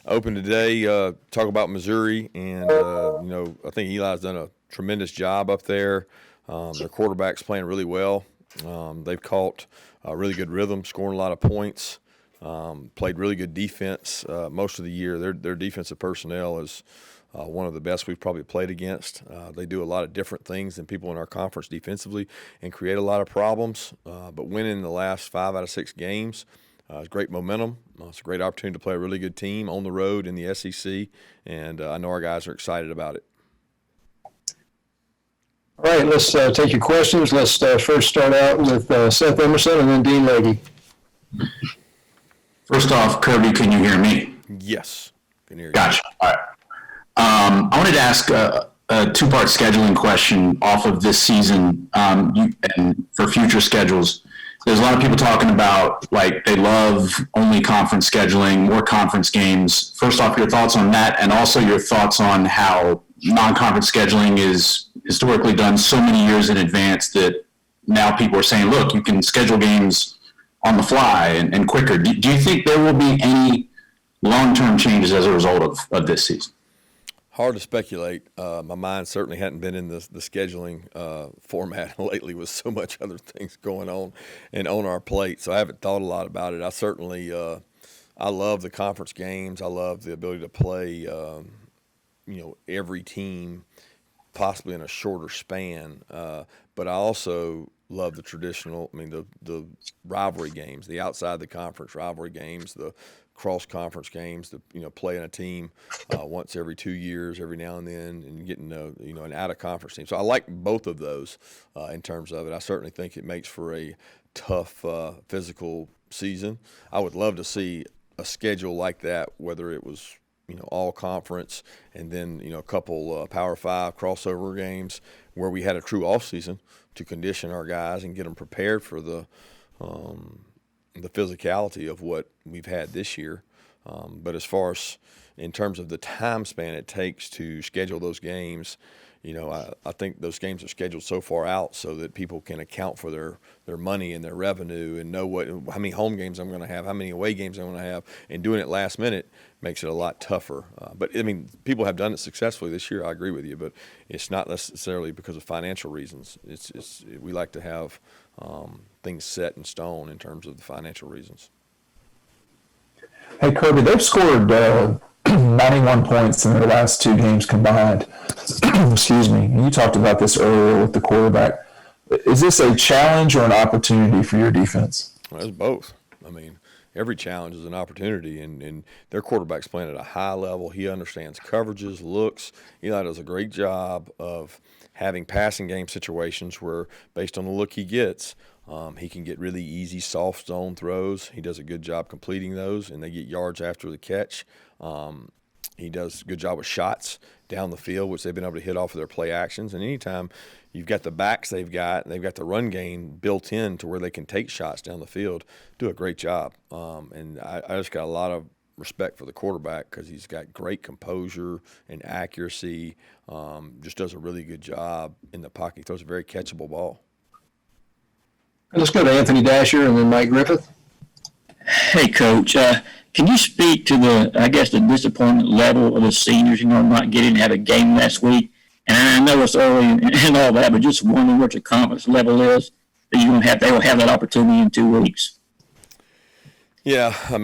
open today, talk about Missouri, and I think Eli's done a tremendous job up there. Their quarterback's playing really well. They've caught a really good rhythm, scoring a lot of points. Played really good defense most of the year. Their defensive personnel is one of the best we've probably played against. They do a lot of different things than people in our conference defensively and create a lot of problems. But winning the last 5 out of 6 games is great momentum. It's a great opportunity to play a really good team on the road in the SEC, and I know our guys are excited about it. All right, let's take your questions. Let's first start out with Seth Emerson and then Dean Legge. First off, Kirby, can you hear me? Yes, can hear you. Gotcha. All right. I wanted to ask a two-part scheduling question off of this season and for future schedules. There's a lot of people talking about, like, they love only conference scheduling, more conference games. First off, your thoughts on that, and also your thoughts on how non-conference scheduling is historically done so many years in advance that now people are saying, look, you can schedule games on the fly and quicker. Do you think there will be any long-term changes as a result of this season? Hard to speculate. My mind certainly hadn't been in the scheduling format lately with so much other things going on and on our plate, so I haven't thought a lot about it. I certainly I love the conference games. I love the ability to play every team possibly in a shorter span, but I also love the traditional, the rivalry games, the outside the conference rivalry games, the cross-conference games, playing a team once every 2 years, every now and then, and getting an out-of-conference team. So I like both of those in terms of it. I certainly think it makes for a tough physical season. I would love to see a schedule like that, whether it was all conference and then a couple Power 5 crossover games where we had a true off season to condition our guys and get them prepared for the physicality of what we've had this year. But as far as in terms of the time span it takes to schedule those games, I think those games are scheduled so far out so that people can account for their money and their revenue and know how many home games I'm going to have, how many away games I'm going to have, and doing it last minute makes it a lot tougher. But people have done it successfully this year. I agree with you, but it's not necessarily because of financial reasons. We like to have things set in stone in terms of the financial reasons. Hey, Kirby, they've scored 91 points in their last 2 games combined. Excuse me. And you talked about this earlier with the quarterback. Is this a challenge or an opportunity for your defense? Well, it's both. Every challenge is an opportunity, and their quarterback's playing at a high level. He understands coverages, looks. Eli does a great job of having passing game situations where, based on the look he gets, he can get really easy, soft zone throws. He does a good job completing those, and they get yards after the catch. He does a good job with shots down the field, which they've been able to hit off of their play actions. And anytime you've got the backs they've got the run game built in to where they can take shots down the field, do a great job. And I just got a lot of respect for the quarterback because he's got great composure and accuracy, just does a really good job in the pocket. He throws a very catchable ball. Let's go to Anthony Dasher and then Mike Griffith. Hey, Coach. Can you speak to the disappointment level of the seniors, not getting to have a game last week? And I know it's early and all that, but just wondering what your confidence level is that they will have that opportunity in 2 weeks. Yeah, I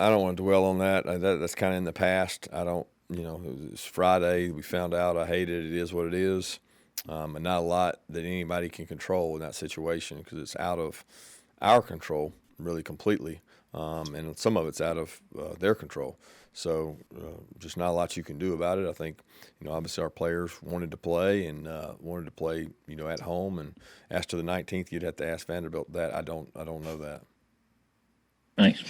don't want to dwell on that. That's kind of in the past. I don't, it's Friday. We found out. I hate it. It is what it is. And not a lot that anybody can control in that situation because it's out of our control really completely. And some of it's out of their control. So just not a lot you can do about it. I think, obviously our players wanted to play and wanted to play, at home. And as to the 19th, you'd have to ask Vanderbilt that. I don't know that. Thanks.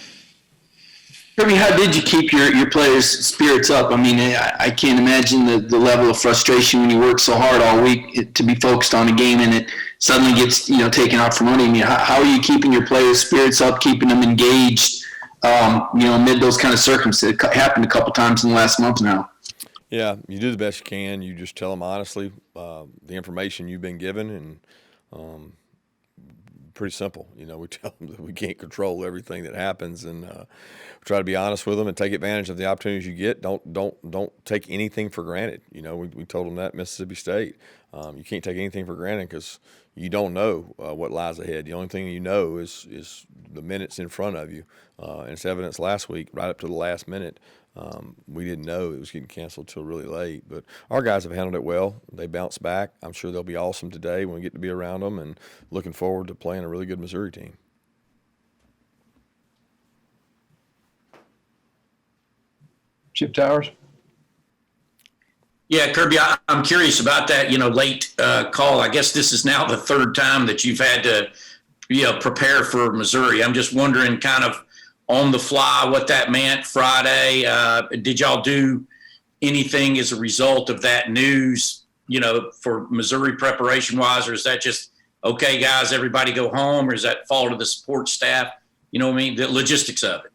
Kirby, how did you keep your players' spirits up? I can't imagine the level of frustration when you work so hard all week to be focused on a game and it suddenly gets taken out from under you. How are you keeping your players' spirits up, keeping them engaged, amid those kind of circumstances? It happened a couple times in the last month now. Yeah, you do the best you can. You just tell them honestly the information you've been given and pretty simple. You know, we tell them that we can't control everything that happens, and we try to be honest with them and take advantage of the opportunities you get. Don't take anything for granted. You know, we told them that at Mississippi State. You can't take anything for granted because you don't know what lies ahead. The only thing you know is the minutes in front of you, and it's evidence last week, right up to the last minute. We didn't know it was getting canceled till really late, but our guys have handled it well. They bounced back. I'm sure they'll be awesome today when we get to be around them, and looking forward to playing a really good Missouri team. Chip Towers. Yeah, Kirby, I'm curious about that, late call. I guess this is now the third time that you've had to, prepare for Missouri. I'm just wondering kind of on the fly what that meant Friday. Did y'all do anything as a result of that news, for Missouri preparation wise, or is that just, okay, guys, everybody go home, or does that fall to the support staff? You know what I mean? The logistics of it.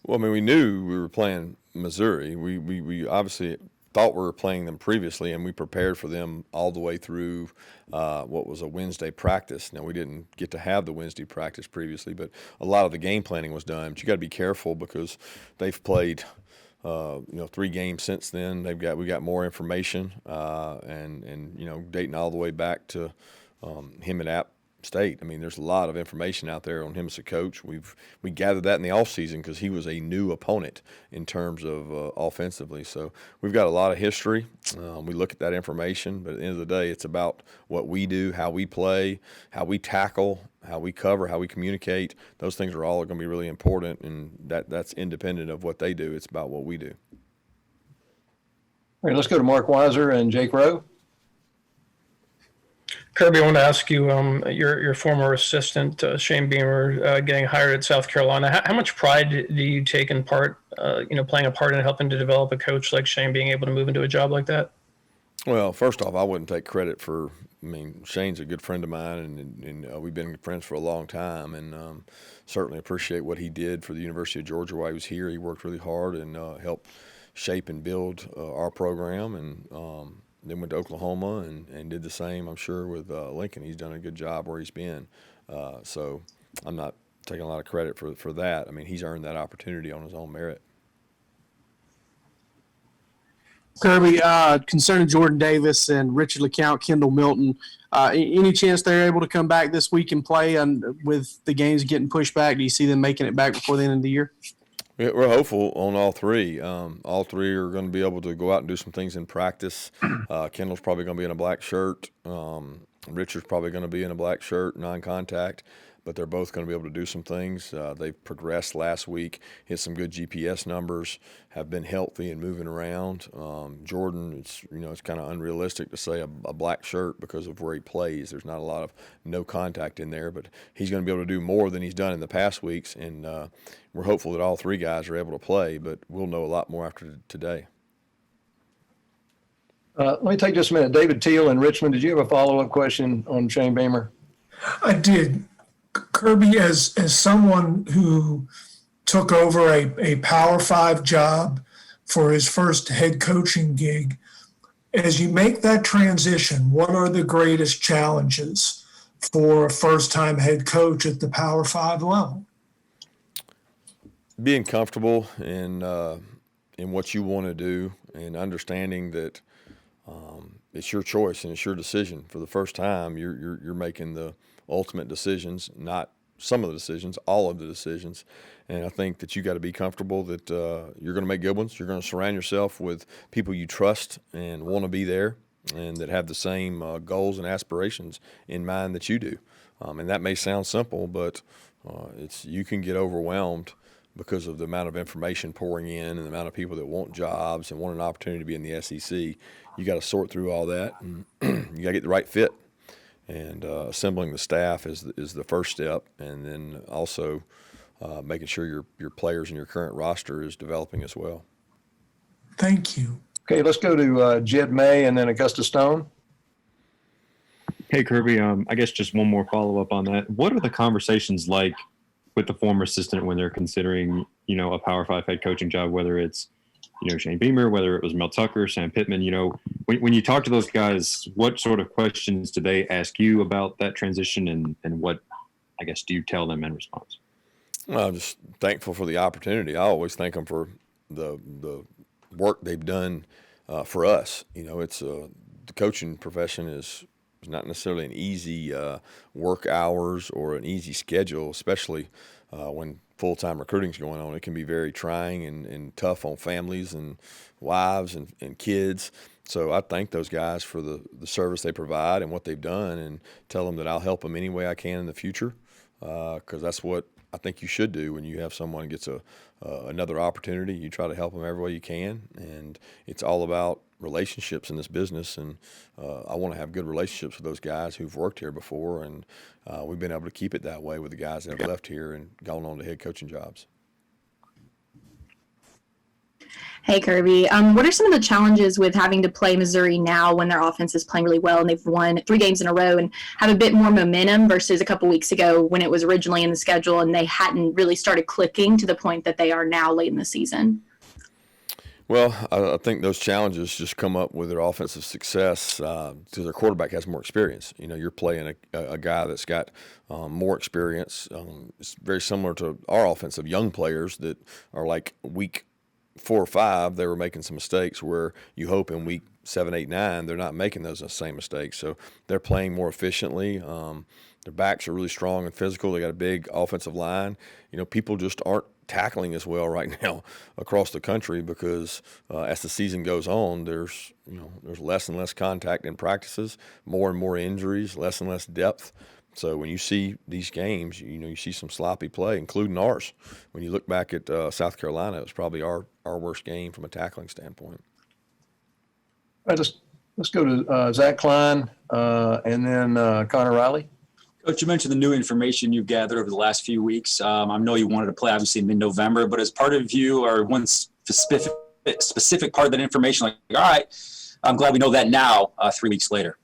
Well, I mean, we knew we were playing Missouri. We obviously thought we were playing them previously, and we prepared for them all the way through what was a Wednesday practice. Now, we didn't get to have the Wednesday practice previously, but a lot of the game planning was done. But you got to be careful because they've played 3 games since then. We got more information, and dating all the way back to him at App State. I mean, there's a lot of information out there on him as a coach. We gathered that in the offseason because he was a new opponent in terms of offensively. So we've got a lot of history. We look at that information, but at the end of the day, it's about what we do, how we play, how we tackle, how we cover, how we communicate. Those things are all going to be really important, and that's independent of what they do. It's about what we do. All right, let's go to Mark Weiser and Jake Rowe. Kirby, I want to ask you, your former assistant, Shane Beamer, getting hired at South Carolina. How much pride do you take in playing a part in helping to develop a coach like Shane being able to move into a job like that? Well, first off, I wouldn't take credit for. I mean, Shane's a good friend of mine, and we've been friends for a long time, and certainly appreciate what he did for the University of Georgia while he was here. He worked really hard and helped shape and build our program, and then went to Oklahoma and did the same, I'm sure, with Lincoln. He's done a good job where he's been. So I'm not taking a lot of credit for that. I mean, he's earned that opportunity on his own merit. Kirby, concerning Jordan Davis and Richard LeCount, Kendall Milton, any chance they're able to come back this week and play? And with the games getting pushed back, do you see them making it back before the end of the year? We're hopeful on all three. All three are going to be able to go out and do some things in practice. Kendall's probably going to be in a black shirt. Richard's probably going to be in a black shirt, non-contact. But they're both going to be able to do some things. They've progressed last week, hit some good GPS numbers, have been healthy and moving around. Jordan, it's kind of unrealistic to say a black shirt because of where he plays. There's not a lot of no contact in there, but he's going to be able to do more than he's done in the past weeks, and we're hopeful that all three guys are able to play, but we'll know a lot more after today. Let me take just a minute. David Teal in Richmond, did you have a follow-up question on Shane Beamer? I did. Kirby, as someone who took over a Power 5 job for his first head coaching gig, as you make that transition, what are the greatest challenges for a first-time head coach at the Power 5 level? Being comfortable in what you want to do and understanding that it's your choice and it's your decision. For the first time, you're making the ultimate decisions, not some of the decisions, all of the decisions. And I think that you got to be comfortable that you're going to make good ones. You're going to surround yourself with people you trust and want to be there and that have the same goals and aspirations in mind that you do. And that may sound simple, but you can get overwhelmed because of the amount of information pouring in and the amount of people that want jobs and want an opportunity to be in the SEC. You got to sort through all that, and you got to get the right fit. And assembling the staff is the first step, and then also making sure your players and your current roster is developing as well. Thank you. Okay, let's go to Jed May and then Augusta Stone. Hey, Kirby, I guess just one more follow-up on that. What are the conversations like with the former assistant when they're considering, a Power 5 head coaching job, whether it's, Shane Beamer, whether it was Mel Tucker, Sam Pittman, when you talk to those guys, what sort of questions do they ask you about that transition and what I guess, do you tell them in response? Well, I'm just thankful for the opportunity. I always thank them for the work they've done for us. It's the coaching profession is not necessarily an easy work hours or an easy schedule, especially when full-time recruiting is going on. It can be very trying and tough on families and wives and kids. So I thank those guys for the service they provide and what they've done, and tell them that I'll help them any way I can in the future, because that's what I think you should do when you have someone who gets another opportunity. You try to help them every way you can, and it's all about relationships in this business. And I want to have good relationships with those guys who've worked here before, and we've been able to keep it that way with the guys that have left here and gone on to head coaching jobs. Hey, Kirby. What are some of the challenges with having to play Missouri now when their offense is playing really well and they've won 3 games in a row and have a bit more momentum versus a couple weeks ago when it was originally in the schedule and they hadn't really started clicking to the point that they are now late in the season? Well, I think those challenges just come up with their offensive success because their quarterback has more experience. You're playing a guy that's got more experience. It's very similar to our offensive young players that are like week 4 or 5, they were making some mistakes where you hope in week 7, 8, 9, they're not making those same mistakes. So they're playing more efficiently. Their backs are really strong and physical. They got a big offensive line. People just aren't tackling as well right now across the country because as the season goes on, there's less and less contact in practices, more and more injuries, less and less depth. So when you see these games, you see some sloppy play, including ours. When you look back at South Carolina, it was probably our worst game from a tackling standpoint. All right, let's go to Zach Klein and then Connor Riley. Coach, you mentioned the new information you've gathered over the last few weeks. I know you wanted to play, obviously, mid-November, but as part of you or one specific part of that information, like, all right, I'm glad we know that now, 3 weeks later.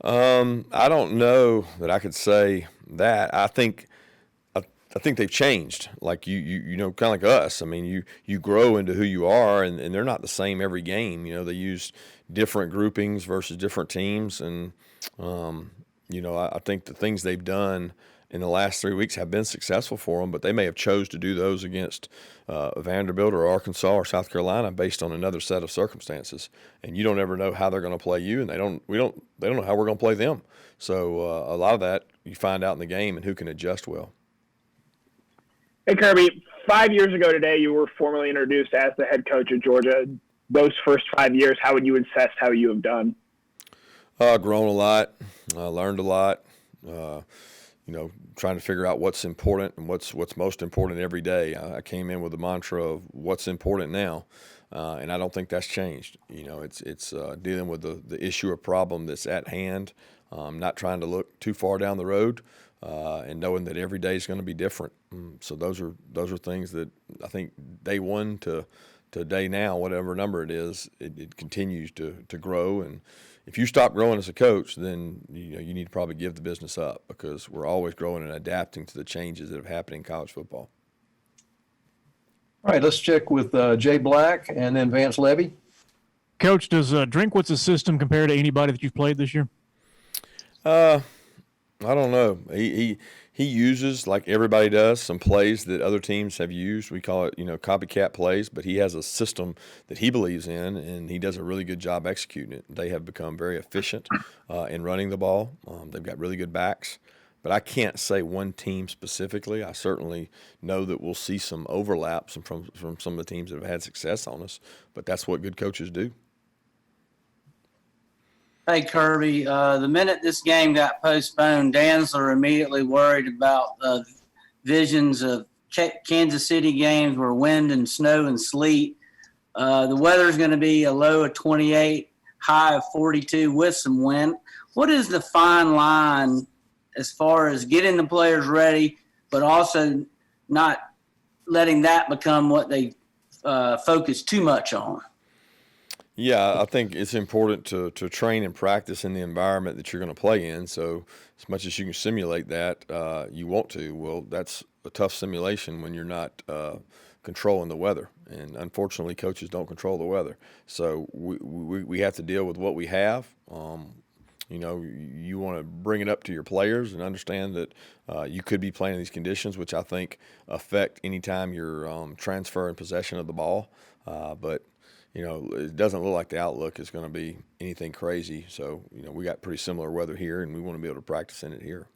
I don't know that I could say that. I think they've changed. Like kind of like us. I mean, you grow into who you are, and they're not the same every game. They use different groupings versus different teams, and I think the things they've done in the last 3 weeks have been successful for them, but they may have chose to do those against Vanderbilt or Arkansas or South Carolina based on another set of circumstances. And you don't ever know how they're going to play you, and they don't know how we're going to play them. So a lot of that you find out in the game and who can adjust well. Hey, Kirby, 5 years ago today, you were formally introduced as the head coach of Georgia. Those first 5 years, how would you assess how you have done? Grown a lot, learned a lot. Trying to figure out what's important and what's most important every day. I came in with the mantra of what's important now, and I don't think that's changed. It's dealing with the issue or problem that's at hand, not trying to look too far down the road, and knowing that every day is going to be different. So those are things that I think day one to day now, whatever number it is, it continues to grow. And if you stop growing as a coach, then you need to probably give the business up, because we're always growing and adapting to the changes that have happened in college football. All right, let's check with Jay Black and then Vance Levy. Coach, does Drinkwitz's system compare to anybody that you've played this year? I don't know. He uses, like everybody does, some plays that other teams have used. We call it, copycat plays, but he has a system that he believes in, and he does a really good job executing it. They have become very efficient in running the ball. They've got really good backs. But I can't say one team specifically. I certainly know that we'll see some overlaps from some of the teams that have had success on us, but that's what good coaches do. Hey, Kirby, the minute this game got postponed, Danzler immediately worried about visions of Kansas City games where wind and snow and sleet. The weather's going to be a low of 28, high of 42 with some wind. What is the fine line as far as getting the players ready, but also not letting that become what they focus too much on? Yeah, I think it's important to train and practice in the environment that you're going to play in. So as much as you can simulate that, you want to. Well, that's a tough simulation when you're not controlling the weather. And unfortunately, coaches don't control the weather. So we have to deal with what we have. You know, you want to bring it up to your players and understand that you could be playing in these conditions, which I think affect any time you're transferring possession of the ball. But you know, it doesn't look like the outlook is going to be anything crazy. So, you know, we got pretty similar weather here, and we want to be able to practice in it here.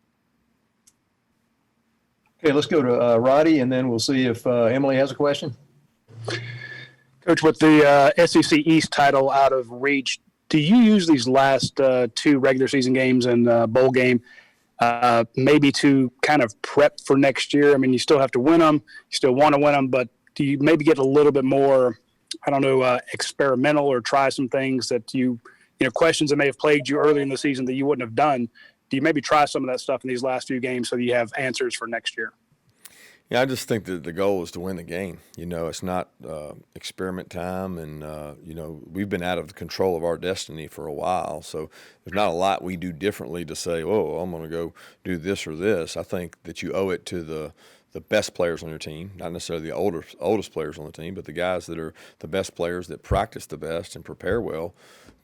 Okay, let's go to Roddy, and then we'll see if Emily has a question. Coach, with the SEC East title out of reach, do you use these last two regular season games and bowl game maybe to kind of prep for next year? I mean, you still have to win them, you still want to win them, but do you maybe get a little bit more, I don't know, experimental, or try some things that you know, questions that may have plagued you earlier in the season that you wouldn't have done? Do you maybe try some of that stuff in these last few games so that you have answers for next year? Yeah, I just think that the goal is to win the game. You know, it's not experiment time, and, you know, we've been out of the control of our destiny for a while, so there's not a lot we do differently to say, oh, I'm going to go do this or this. I think that you owe it to the best players on your team, not necessarily the oldest players on the team, but the guys that are the best players that practice the best and prepare well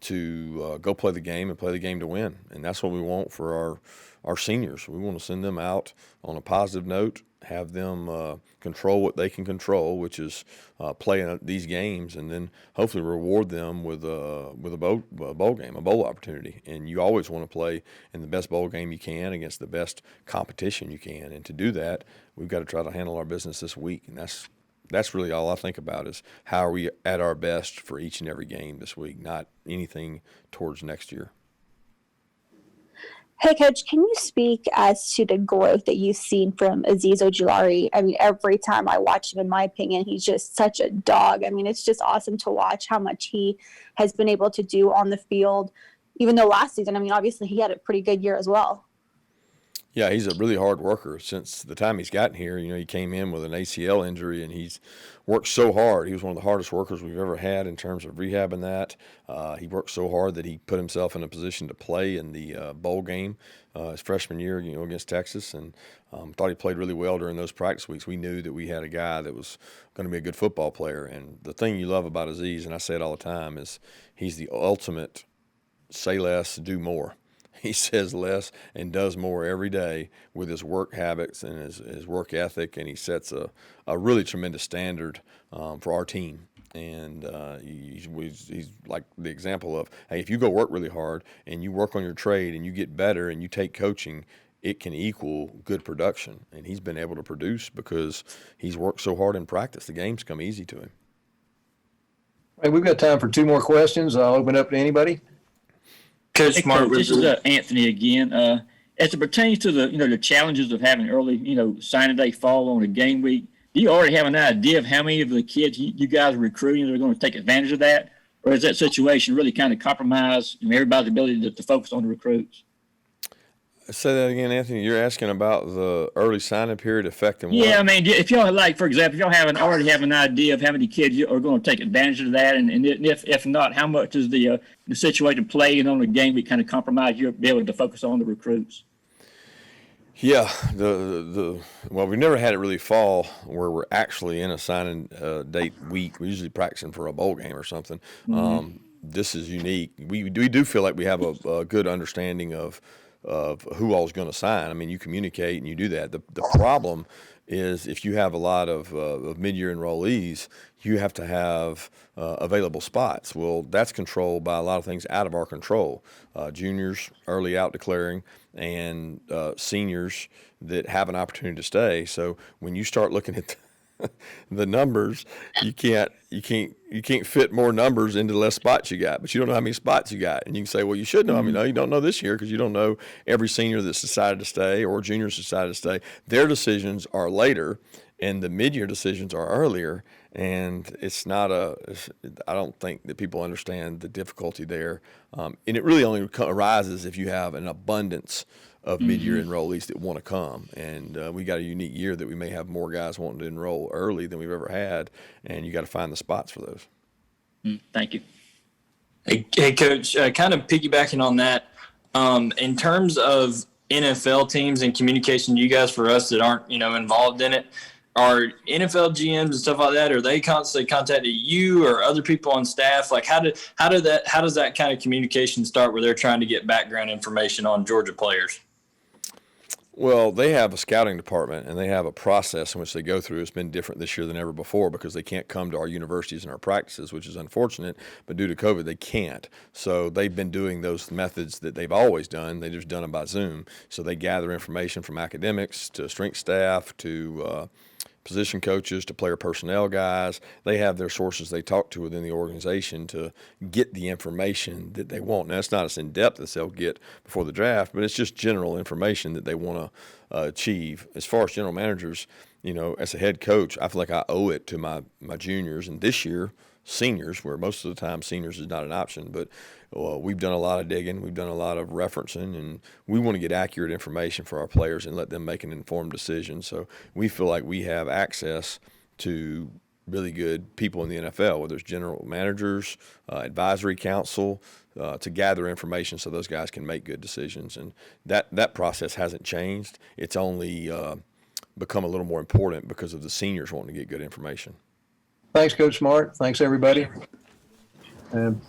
to go play the game and play the game to win. And that's what we want for our seniors. We want to send them out on a positive note, have them control what they can control, which is playing these games, and then hopefully reward them with a bowl game, a bowl opportunity. And you always want to play in the best bowl game you can against the best competition you can. And to do that, we've got to try to handle our business this week. And that's really all I think about, is how are we at our best for each and every game this week, not anything towards next year. Hey, Coach, can you speak as to the growth that you've seen from Azeez Ojulari? I mean, every time I watch him, in my opinion, he's just such a dog. I mean, it's just awesome to watch how much he has been able to do on the field, even though last season, I mean, obviously he had a pretty good year as well. Yeah, he's a really hard worker. Since the time he's gotten here, you know, he came in with an ACL injury, and he's worked so hard. He was one of the hardest workers we've ever had in terms of rehabbing that. He worked so hard that he put himself in a position to play in the bowl game his freshman year, you know, against Texas, and thought he played really well during those practice weeks. We knew that we had a guy that was going to be a good football player. And the thing you love about Azeez, and I say it all the time, is he's the ultimate say less, do more. He says less and does more every day with his work habits and his work ethic, and he sets a really tremendous standard for our team. And he's like the example of, hey, if you go work really hard and you work on your trade and you get better and you take coaching, it can equal good production. And he's been able to produce because he's worked so hard in practice. The games come easy to him. Hey, we've got time for two more questions. I'll open up to anybody. Coach, this is Anthony again. As it pertains to the challenges of having early, signing day fall on a game week, do you already have an idea of how many of the kids you guys are recruiting that are going to take advantage of that? Or is that situation really kind of compromise everybody's ability to focus on the recruits? Say that again, Anthony. You're asking about the early signing period affecting what? Yeah, I mean, if y'all, like, for example, if y'all already have an idea of how many kids are going to take advantage of that, and if not, how much is the situation playing on the game week kind of compromise your ability to focus on the recruits? Yeah, well, we've never had it really fall where we're actually in a signing date week. We're usually practicing for a bowl game or something. Mm-hmm. This is unique. We do feel like we have a good understanding of who all's going to sign. I mean, you communicate and you do that. The problem is if you have a lot of mid-year enrollees, you have to have available spots. Well, that's controlled by a lot of things out of our control. Juniors early out declaring, and seniors that have an opportunity to stay. So when you start looking at the numbers, you can't fit more numbers into less spots you got, but you don't know how many spots you got. And you can say, well, you should know. I mean, no, you don't know this year because you don't know every senior that's decided to stay or juniors decided to stay. Their decisions are later, and the mid-year decisions are earlier. And it's not I don't think that people understand the difficulty there. And it really only arises if you have an abundance of mid-year enrollees that want to come. And we got a unique year that we may have more guys wanting to enroll early than we've ever had, and you got to find the spots for those. Thank you. Hey Coach, kind of piggybacking on that, in terms of NFL teams and communication, you guys, for us that aren't, involved in it, are NFL GMs and stuff like that, are they constantly contacting you or other people on staff? Like how does that kind of communication start where they're trying to get background information on Georgia players? Well, they have a scouting department, and they have a process in which they go through. It's been different this year than ever before because they can't come to our universities and our practices, which is unfortunate. But due to COVID, they can't. So they've been doing those methods that they've always done. They've just done them by Zoom. So they gather information from academics to strength staff to position coaches to player personnel guys. They have their sources they talk to within the organization to get the information that they want. Now, it's not as in-depth as they'll get before the draft, but it's just general information that they want to achieve. As far as general managers, as a head coach, I feel like I owe it to my juniors, and this year, seniors, where most of the time seniors is not an option, but we've done a lot of digging, we've done a lot of referencing, and we want to get accurate information for our players and let them make an informed decision. So we feel like we have access to really good people in the NFL, whether it's general managers, advisory council, to gather information so those guys can make good decisions. And that process hasn't changed. It's only become a little more important because of the seniors wanting to get good information. Thanks, Coach Smart. Thanks, everybody. And